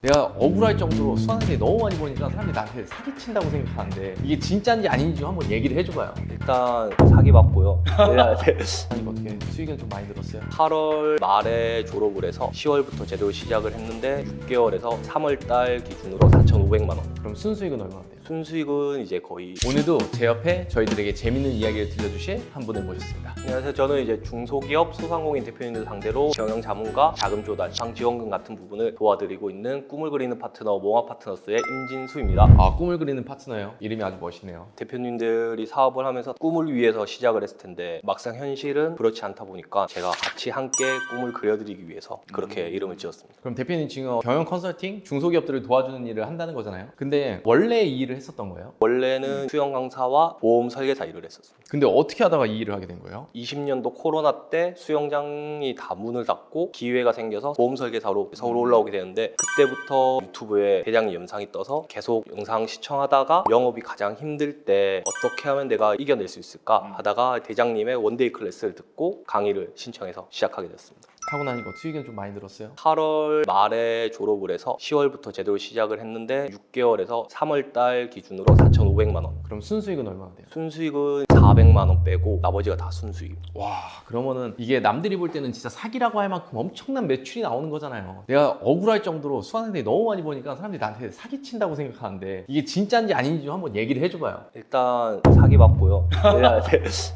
내가 억울할 정도로 수강생이 너무 많이 보니까 사람들이 나한테 사기친다고 생각하는데 이게 진짜인지 아닌지 좀 한번 얘기를 해줘봐요. 일단 사기 받고요. 이거 어떻게 수익은 좀 많이 들었어요? 8월 말에 졸업을 해서 10월부터 제대로 시작을 했는데 6개월에서 3월 달 기준으로 4,500만 원. 그럼 순수익은 얼마나 돼요? 순수익은 이제 거의. 오늘도 제 옆에 저희들에게 재밌는 이야기를 들려주실 한 분을 모셨습니다. 안녕하세요. 저는 이제 중소기업 소상공인 대표님들 상대로 경영 자문과 자금 조달, 지방 지원금 같은 부분을 도와드리고 있는 꿈을 그리는 파트너 몽아 파트너스의 임진수입니다. 아, 꿈을 그리는 파트너예요? 이름이 아주 멋있네요. 대표님들이 사업을 하면서 꿈을 위해서 시작을 했을 텐데 막상 현실은 그렇지 않다 보니까 제가 같이 함께 꿈을 그려드리기 위해서 그렇게 이름을 지었습니다. 그럼 대표님 지금 경영 컨설팅, 중소기업들을 도와주는 일을 한다는 거잖아요. 근데 원래 이 일을 했었던 거예요? 원래는 수영 강사와 보험 설계사 일을 했었습니다. 근데 어떻게 하다가 이 일을 하게 된 거예요? 20년도 코로나 때 수영장이 다 문을 닫고 기회가 생겨서 보험 설계사로 서울 올라오게 되는데, 그때부터 유튜브에 대장님 영상이 떠서 계속 영상 시청하다가 영업이 가장 힘들 때 어떻게 하면 내가 이겨낼 수 있을까 하다가 대장님의 원데이 클래스를 듣고 강의를 신청해서 시작하게 됐습니다. 하고 나니까 수익은 좀 많이 들었어요? 8월 말에 졸업을 해서 10월부터 제대로 시작을 했는데 6개월에서 3월 달 기준으로 4,500만 원. 그럼 순수익은 얼마나 돼요? 순수익은 400만 원 빼고 나머지가 다 순수익입니다. 와, 그러면은 이게 남들이 볼 때는 진짜 사기라고 할 만큼 엄청난 매출이 나오는 거잖아요. 내가 억울할 정도로 수강생들이 너무 많이 보니까 사람들이 나한테 사기친다고 생각하는데 이게 진짜인지 아닌지 좀 한번 얘기를 해줘봐요. 일단 사기 받고요.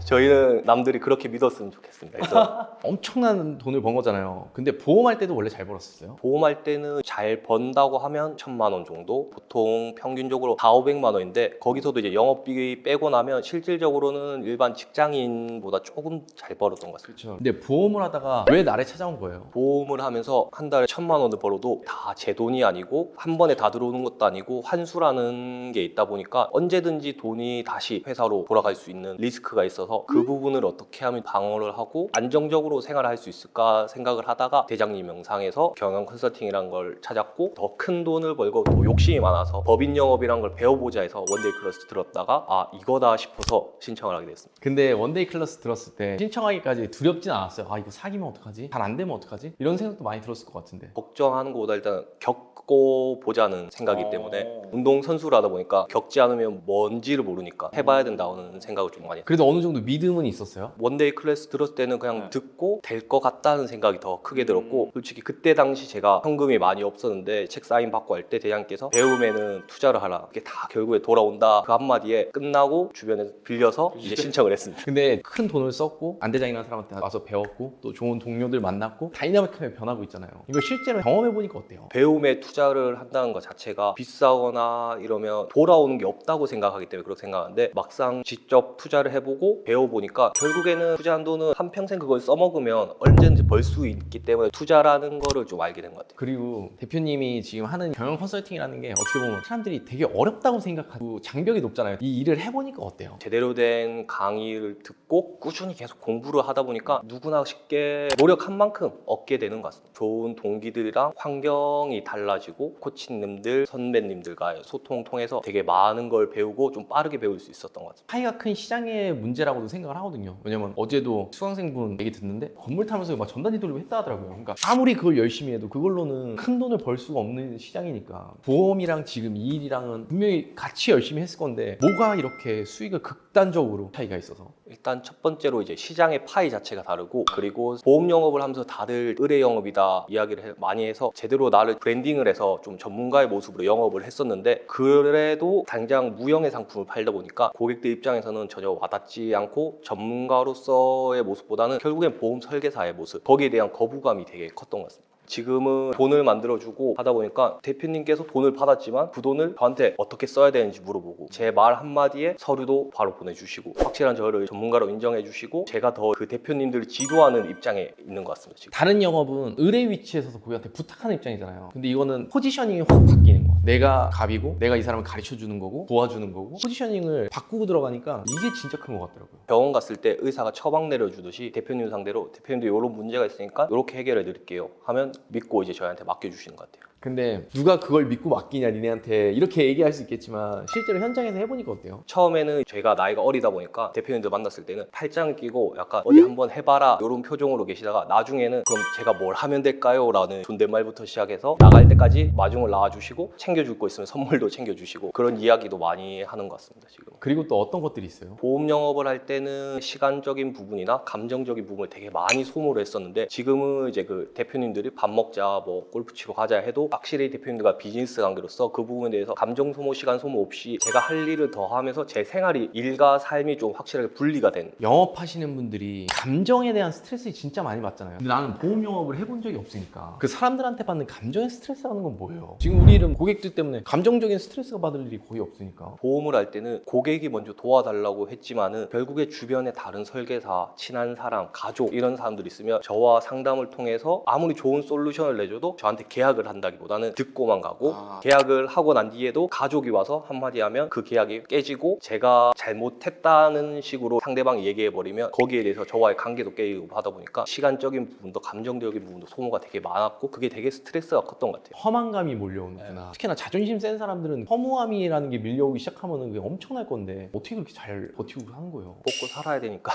저희는 남들이 그렇게 믿었으면 좋겠습니다. 그래서 엄청난 돈을 번 거잖아요. 근데 보험할 때도 원래 잘 벌었었어요? 보험할 때는 잘 번다고 하면 1,000만 원 정도, 보통 평균적으로 4,500만 원인데 거기서도 이제 영업비 빼고 나면 실질적으로는 일반 직장인보다 조금 잘 벌었던 것 같습니다. 그렇죠. 근데 보험을 하다가 왜 나를 찾아온 거예요? 보험을 하면서 한 달에 1,000만 원을 벌어도 다 제 돈이 아니고 한 번에 다 들어오는 것도 아니고 환수라는 게 있다 보니까 언제든지 돈이 다시 회사로 돌아갈 수 있는 리스크가 있어서 그 부분을 어떻게 하면 방어를 하고 안정적으로 생활을 할 수 있을까 생각을 하다가 대장님 영상에서 경영 컨설팅이란 걸 찾았고 더 큰 돈을 벌고 또 욕심이 많아서 법인 영업이란 걸 배워보자 해서 원데이 클래스 들었다가 아 이거다 싶어서 신청을 하게 됐습니다. 근데 원데이 클래스 들었을 때 신청하기까지 두렵진 않았어요. 아, 이거 사기면 어떡하지? 잘 안 되면 어떡하지? 이런 생각도 많이 들었을 것 같은데. 걱정하는 것보다 일단 겪고 보자는 생각이기 때문에 운동선수를 하다 보니까 겪지 않으면 뭔지를 모르니까 해봐야 된다는 생각을 좀 많이 했어요. 그래도 어느 정도 믿음은 있었어요? 원데이 클래스 들었을 때는 그냥 듣고 될 것 같다는 생각이 더 크게 들었고, 솔직히 그때 당시 제가 현금이 많이 없었는데 책 사인 받고 할 때 대장님께서 배움에는 투자를 하라, 이게 다 결국에 돌아온다, 그 한마디에 끝나고 주변에서 빌려서 이제 신청을 했습니다. 근데 큰 돈을 썼고 안대장이라는 사람한테 와서 배웠고 또 좋은 동료들 만났고 다이나믹하게 변하고 있잖아요. 이거 실제로 경험해보니까 어때요? 배움에 투자를 한다는 것 자체가 비싸거나 이러면 돌아오는 게 없다고 생각하기 때문에 그렇게 생각하는데, 막상 직접 투자를 해보고 배워보니까 결국에는 투자한 돈은 한평생 그걸 써먹으면 언제든지 벌 수 있기 때문에 투자라는 거를 좀 알게 된 것 같아요. 그리고 대표님이 지금 하는 경영 컨설팅이라는 게 어떻게 보면 사람들이 되게 어렵다고 생각하고 장벽이 높잖아요. 이 일을 해보니까 어때요? 제대로 된 강의를 듣고 꾸준히 계속 공부를 하다 보니까 누구나 쉽게 노력한 만큼 얻게 되는 것 같습니다. 좋은 동기들이랑 환경이 달라지고 코치님들, 선배님들과의 소통 통해서 되게 많은 걸 배우고 좀 빠르게 배울 수 있었던 것 같습니다. 차이가 큰 시장의 문제라고도 생각을 하거든요. 왜냐면 어제도 수강생분 얘기 듣는데 건물 타면서 막 전단지 돌리고 했다 하더라고요. 그러니까 아무리 그걸 열심히 해도 그걸로는 큰 돈을 벌 수가 없는 시장이니까 보험이랑 지금 이 일이랑은 분명히 같이 열심히 했을 건데 뭐가 이렇게 수익을 극단적으로 차이가 있어서? 일단 첫 번째로 이제 시장의 파이 자체가 다르고, 그리고 보험 영업을 하면서 다들 의뢰 영업이다 이야기를 많이 해서 제대로 나를 브랜딩을 해서 좀 전문가의 모습으로 영업을 했었는데, 그래도 당장 무형의 상품을 팔다 보니까 고객들 입장에서는 전혀 와닿지 않고 전문가로서의 모습보다는 결국엔 보험 설계사의 모습, 거기에 대한 거부감이 되게 컸던 것 같습니다. 지금은 돈을 만들어주고 하다 보니까 대표님께서 돈을 받았지만 그 돈을 저한테 어떻게 써야 되는지 물어보고 제 말 한마디에 서류도 바로 보내주시고 확실한 저를 전문가로 인정해주시고 제가 더 그 대표님들을 지도하는 입장에 있는 것 같습니다. 지금. 다른 영업은 의뢰 위치에 서서 고객한테 부탁하는 입장이잖아요. 근데 이거는 포지셔닝이 확 바뀌는 거야. 내가 갑이고 내가 이 사람을 가르쳐주는 거고 도와주는 거고 포지셔닝을 바꾸고 들어가니까 이게 진짜 큰 것 같더라고요. 병원 갔을 때 의사가 처방 내려주듯이 대표님 상대로 대표님도 이런 문제가 있으니까 이렇게 해결해 드릴게요 하면 믿고 이제 저희한테 맡겨주시는 것 같아요. 근데 누가 그걸 믿고 맡기냐 니네한테 이렇게 얘기할 수 있겠지만 실제로 현장에서 해보니까 어때요? 처음에는 제가 나이가 어리다 보니까 대표님들 만났을 때는 팔짱 끼고 약간 어디 한번 해봐라 이런 표정으로 계시다가 나중에는 그럼 제가 뭘 하면 될까요? 라는 존댓말부터 시작해서 나갈 때까지 마중을 나와주시고 챙겨줄 거 있으면 선물도 챙겨주시고 그런 이야기도 많이 하는 것 같습니다. 지금 그리고 또 어떤 것들이 있어요? 보험 영업을 할 때는 시간적인 부분이나 감정적인 부분을 되게 많이 소모를 했었는데 지금은 이제 그 대표님들이 밥 먹자 뭐 골프 치러 가자 해도 확실히 대표님들과 비즈니스 관계로서 그 부분에 대해서 감정 소모 시간 소모 없이 제가 할 일을 더 하면서 제 생활이 일과 삶이 좀 확실하게 분리가 된 영업하시는 분들이 감정에 대한 스트레스 진짜 많이 받잖아요. 근데 나는 보험 영업을 해본 적이 없으니까 그 사람들한테 받는 감정의 스트레스라는 건 뭐예요? 지금 우리 이런 고객들 때문에 감정적인 스트레스가 받을 일이 거의 없으니까. 보험을 할 때는 고객이 먼저 도와달라고 했지만은 결국에 주변에 다른 설계사, 친한 사람, 가족 이런 사람들이 있으면 저와 상담을 통해서 아무리 좋은 솔루션을 내줘도 저한테 계약을 한다기보다는 듣고만 가고 계약을 하고 난 뒤에도 가족이 와서 한마디 하면 그 계약이 깨지고 제가 잘못했다는 식으로 상대방이 얘기해버리면 거기에 대해서 저와의 관계도 깨지고 하다 보니까 시간적인 부분도 감정적인 부분도 소모가 되게 많았고 그게 되게 스트레스가 컸던 것 같아요. 허망감이 몰려오는구나. 특히나 자존심 센 사람들은 허무함이라는 게 밀려오기 시작하면 그게 엄청날 건데 어떻게 그렇게 잘 버티고 하는 거예요? 먹고 살아야 되니까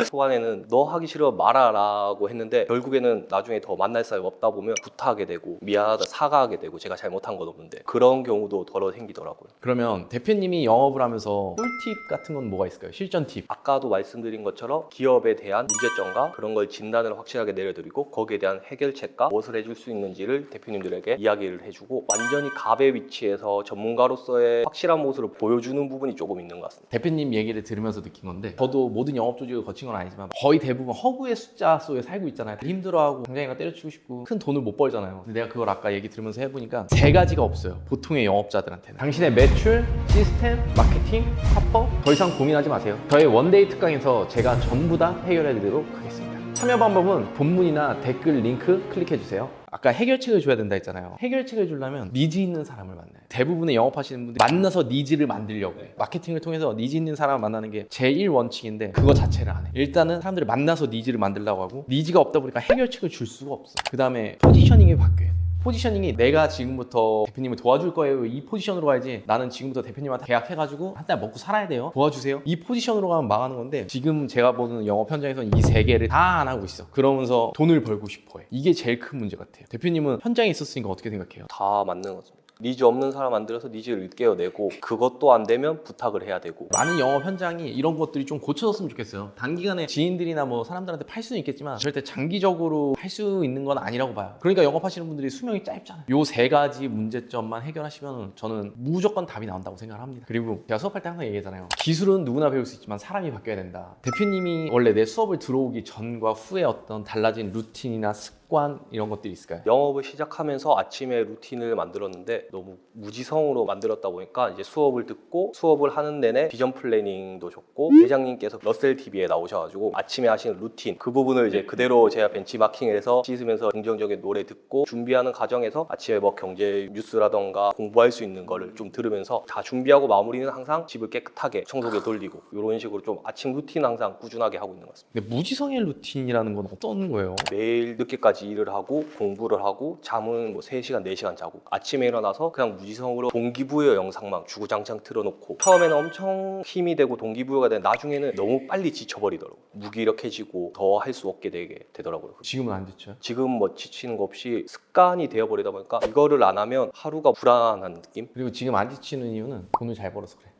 초반에는 너 하기 싫으면 말아라고 했는데 결국에는 나중에 더 만날 사람이 없다 보면 구타하게 되고 미안하다 사과하게 되고 제가 잘못한 건 없는데 그런 경우도 덜어 생기더라고요. 그러면 대표님이 영업을 하면서 꿀팁 같은 건 뭐가 있을까요? 실전 팁. 아까도 말씀드린 것처럼 기업에 대한 문제점과 그런 걸 진단을 확실하게 내려드리고 거기에 대한 해결책과 무엇을 해줄 수 있는지를 대표님들에게 이야기를 해주고 완전히 갑의 위치에서 전문가로서의 확실한 모습을 보여주는 부분이 조금 있는 것 같습니다. 대표님 얘기를 들으면서 느낀 건데 저도 모든 영업 조직을 거친 건 아니지만 거의 대부분 허구의 숫자 속에 살고 있잖아요. 힘들어하고 당장이나 때려치고 싶고 큰 돈을 못 벌잖아요. 근데 내가 그걸 아까 얘기 들으면서 해보니까 세 가지가 없어요. 보통의 영업자들한테는. 당신의 매출, 시스템, 마케팅, 화법 더 이상 고민하지 마세요. 저의 원데이 특강에서 제가 전부 다 해결해 드리도록 하겠습니다. 참여 방법은 본문이나 댓글 링크 클릭해주세요. 아까 해결책을 줘야 된다 했잖아요. 해결책을 주려면 니즈 있는 사람을 만나요. 대부분의 영업하시는 분들이 만나서 니즈를 만들려고 해요. 마케팅을 통해서 니즈 있는 사람을 만나는 게 제1 원칙인데 그거 자체를 안 해. 일단은 사람들이 만나서 니즈를 만들려고 하고 니즈가 없다 보니까 해결책을 줄 수가 없어. 그 다음에 포지셔닝이 바뀌어요. 포지셔닝이 내가 지금부터 대표님을 도와줄 거예요. 이 포지션으로 가야지. 나는 지금부터 대표님한테 계약해가지고 한 달 먹고 살아야 돼요. 도와주세요. 이 포지션으로 가면 망하는 건데 지금 제가 보는 영업 현장에서는 이 세 개를 다 안 하고 있어. 그러면서 돈을 벌고 싶어 해. 이게 제일 큰 문제 같아요. 대표님은 현장에 있었으니까 어떻게 생각해요? 다 맞는 것 같습니다. 니즈 없는 사람 만들어서 니즈를 깨어내고 그것도 안 되면 부탁을 해야 되고 많은 영업 현장이 이런 것들이 좀 고쳐졌으면 좋겠어요. 단기간에 지인들이나 뭐 사람들한테 팔 수는 있겠지만 절대 장기적으로 할 수 있는 건 아니라고 봐요. 그러니까 영업하시는 분들이 수명이 짧잖아요. 요 세 가지 문제점만 해결하시면 저는 무조건 답이 나온다고 생각을 합니다. 그리고 제가 수업할 때 항상 얘기하잖아요. 기술은 누구나 배울 수 있지만 사람이 바뀌어야 된다. 대표님이 원래 내 수업을 들어오기 전과 후에 어떤 달라진 루틴이나 습관 이런 것들이 있을까요? 영업을 시작하면서 아침에 루틴을 만들었는데 너무 무지성으로 만들었다 보니까 이제 수업을 듣고 수업을 하는 내내 비전 플래닝도 줬고 대장님께서 러셀 TV에 나오셔가지고 아침에 하시는 루틴 그 부분을 이제 그대로 제가 벤치마킹을 해서 씻으면서 긍정적인 노래 듣고 준비하는 과정에서 아침에 뭐 경제 뉴스라던가 공부할 수 있는 거를 좀 들으면서 다 준비하고 마무리는 항상 집을 깨끗하게 청소기에 돌리고 이런 식으로 좀 아침 루틴 항상 꾸준하게 하고 있는 것 같습니다. 근데 무지성의 루틴이라는 건 어떤 거예요? 매일 늦게까지 일을 하고 공부를 하고 잠은 뭐 3시간, 4시간 자고 아침에 일어나서 그냥 무지성으로 동기부여 영상만 주구장창 틀어놓고 처음에는 엄청 힘이 되고 동기부여가 되는데 나중에는 너무 빨리 지쳐버리더라고요. 무기력해지고 더 할 수 없게 되더라고요. 지금은 안 지쳐요? 지금 뭐 지치는 거 없이 습관이 되어버리다 보니까 이거를 안 하면 하루가 불안한 느낌? 그리고 지금 안 지치는 이유는 돈을 잘 벌어서 그래.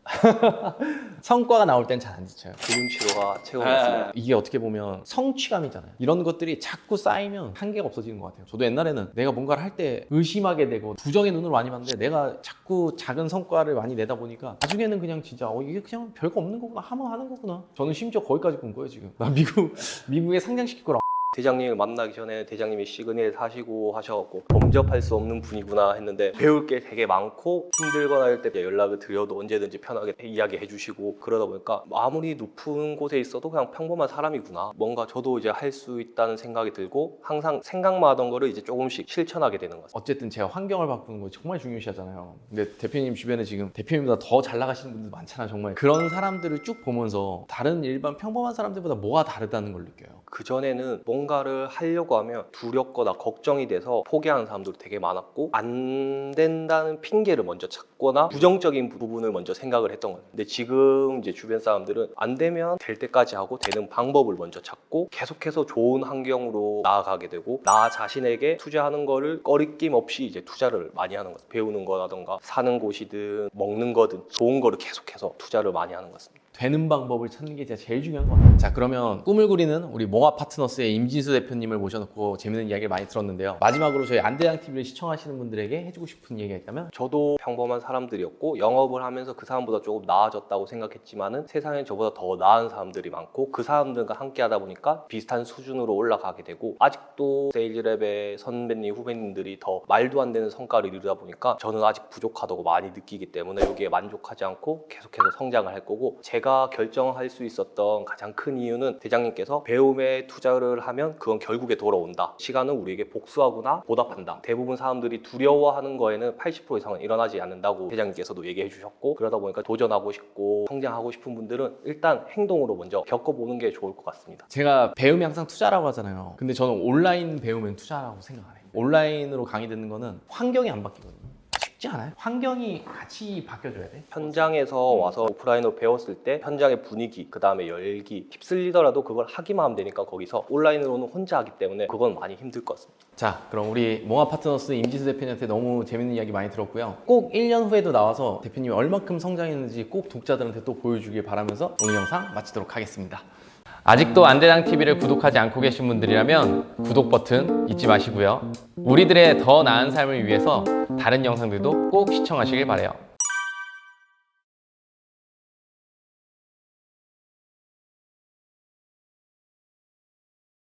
성과가 나올 땐 잘 안 지쳐요. 금융치료가 최고였습니다. 이게 어떻게 보면 성취감이잖아요. 이런 것들이 자꾸 쌓이면 한계가 없어지는 것 같아요. 저도 옛날에는 내가 뭔가를 할 때 의심하게 되고 부정의 눈으로 많이 봤는데 내가 자꾸 작은 성과를 많이 내다 보니까 나중에는 그냥 진짜 이게 그냥 별거 없는 거구나 하면 하는 거구나. 저는 심지어 거기까지 본 거예요 지금. 나 미국에 상장시킬 거라. 대장님을 만나기 전에 대장님이 시그널 사시고 하셔갖고 범접할 수 없는 분이구나 했는데 배울 게 되게 많고 힘들거나 할 때 연락을 드려도 언제든지 편하게 이야기해 주시고 그러다 보니까 아무리 높은 곳에 있어도 그냥 평범한 사람이구나 뭔가 저도 이제 할 수 있다는 생각이 들고 항상 생각만 하던 거를 이제 조금씩 실천하게 되는 것 같아요. 어쨌든 제가 환경을 바꾸는 거 정말 중요시하잖아요. 근데 대표님 주변에 지금 대표님보다 더 잘 나가시는 분들 많잖아 정말. 그런 사람들을 쭉 보면서 다른 일반 평범한 사람들보다 뭐가 다르다는 걸 느껴요. 그전에는 뭔가 뭔가를 하려고 하면 두렵거나 걱정이 돼서 포기하는 사람들이 되게 많았고 안 된다는 핑계를 먼저 찾거나 부정적인 부분을 먼저 생각을 했던 거예요. 근데 지금 이제 주변 사람들은 안 되면 될 때까지 하고 되는 방법을 먼저 찾고 계속해서 좋은 환경으로 나아가게 되고 나 자신에게 투자하는 거를 꺼리낌 없이 이제 투자를 많이 하는 거죠. 배우는 거라던가 사는 곳이든 먹는 거든 좋은 거를 계속해서 투자를 많이 하는 것 같습니다. 되는 방법을 찾는 게 진짜 제일 중요한 것 같아요. 자, 그러면 꿈을 구리는 우리 몽아 파트너스의 임진수 대표님을 모셔놓고 재밌는 이야기를 많이 들었는데요. 마지막으로 저희 안대장 TV를 시청하시는 분들에게 해주고 싶은 얘기가 있다면? 저도 평범한 사람들이었고 영업을 하면서 그 사람보다 조금 나아졌다고 생각했지만은 세상에 저보다 더 나은 사람들이 많고 그 사람들과 함께 하다 보니까 비슷한 수준으로 올라가게 되고 아직도 세일즈랩의 선배님 후배님들이 더 말도 안 되는 성과를 이루다 보니까 저는 아직 부족하다고 많이 느끼기 때문에 여기에 만족하지 않고 계속해서 성장을 할 거고 제가 결정할 수 있었던 가장 큰 이유는 대장님께서 배움에 투자를 하면 그건 결국에 돌아온다. 시간은 우리에게 복수하거나 보답한다. 대부분 사람들이 두려워하는 거에는 80% 이상은 일어나지 않는다고 대장님께서도 얘기해 주셨고 그러다 보니까 도전하고 싶고 성장하고 싶은 분들은 일단 행동으로 먼저 겪어보는 게 좋을 것 같습니다. 제가 배움이 항상 투자라고 하잖아요. 근데 저는 온라인 배우면 투자라고 생각 안 해요. 온라인으로 강의 듣는 거는 환경이 안 바뀌거든요. 쉽지 않아요. 환경이 같이 바뀌어줘야 돼. 현장에서 와서 오프라인으로 배웠을 때 현장의 분위기, 그 다음에 열기 휩쓸리더라도 그걸 하기만 하면 되니까 거기서 온라인으로는 혼자 하기 때문에 그건 많이 힘들 것 같습니다. 자, 그럼 우리 몽아 파트너스 임진수 대표님한테 너무 재밌는 이야기 많이 들었고요. 꼭 1년 후에도 나와서 대표님이 얼마큼 성장했는지 꼭 독자들한테 또 보여주길 바라면서 오늘 영상 마치도록 하겠습니다. 아직도 안대장 TV를 구독하지 않고 계신 분들이라면 구독 버튼 잊지 마시고요. 우리들의 더 나은 삶을 위해서 다른 영상들도 꼭 시청하시길 바라요.